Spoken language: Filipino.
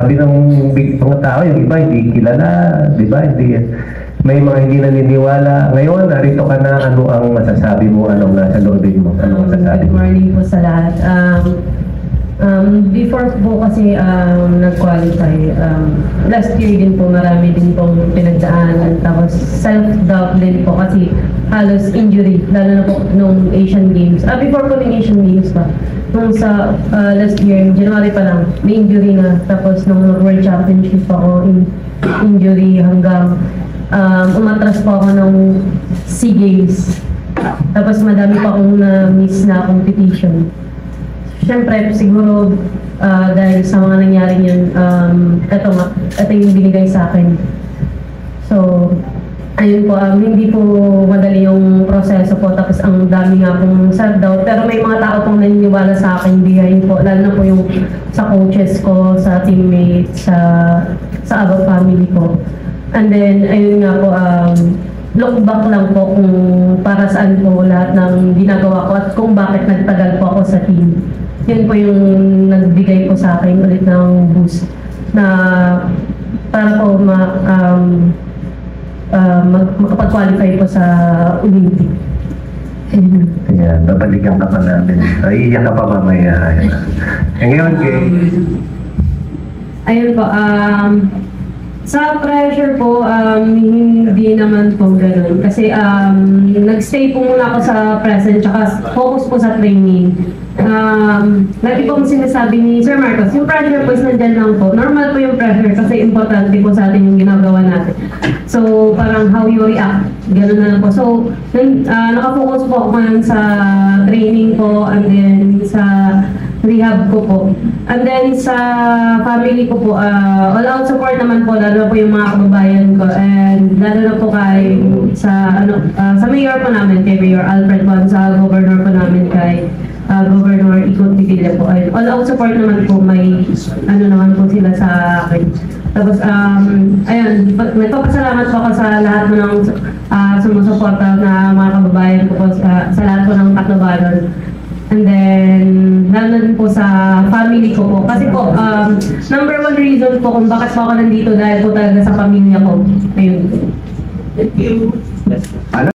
Sabi ng mga tao, yung iba hindi kilala, di ba? Hindi, may mga hindi naniniwala. Ngayon, narito ka na, ano ang masasabi mo, anong nasa loobin mo, anong masasabi Good mo? morning po sa lahat. Before po kasi nag-qualify, last year din po marami din pong pinagdaanan. Tapos self-doubt din po kasi halos injury, lalo na po nung Asian Games. Before po ng Asian Games pa, nung sa last year, January pa lang, may injury na. Tapos nung World Championship ako, injury hanggang umatras po ako ng SEA Games. Tapos madami pa akong na-miss na competition. Siyempre, siguro dahil sa mga nangyari yun, ito yung binigay sa akin. So, ayun po, hindi po madali yung proseso po, tapos ang dami nga pong self-doubt. Pero may mga tao pong naniniwala sa akin behind po, lalo na po yung sa coaches ko, sa teammates, sa Aba family ko. And then, ayun nga po, look back lang po kung para saan po lahat ng ginagawa ko at kung bakit nagtagal po ako sa team. Yun po yung nagbigay po sa akin ulit ng boost na para po makapag-qualify po sa Olympic. Ayan, babalikan ka pa namin. Iiyak ka pa mamaya. Ngayon, kay... Ayun po, sa pressure po, hindi naman po ganun. Kasi nag-stay po muna ako sa present tsaka focus po sa training. Lagi pong sinasabi ni Sir Marcos, yung pressure po is nandyan lang po. Normal po yung pressure kasi importante po sa atin yung ginagawa natin. So, parang how you react, gano'n na lang po. So, nakafocus po ako ngayon sa training ko and then sa rehab ko po. And then sa family ko po, all-out support naman po, lalo po yung mga kababayan ko. And lalo na po kay sa mayor po namin, kay Mayor Alfred Juan, sa governor po namin, kay Governor Ikot Pipila po. All-out support naman po, may naman po sila sa akin. Tapos, ayun, nagpapasalamat po ako sa lahat mo ng sumusuporta na mga kababayan ko po, sa lahat po ng Taclobanon. And then, lalo din po sa family ko po. Kasi po, number one reason po kung bakit po ako nandito dahil po talaga sa pamilya ko. Ayun. Ano?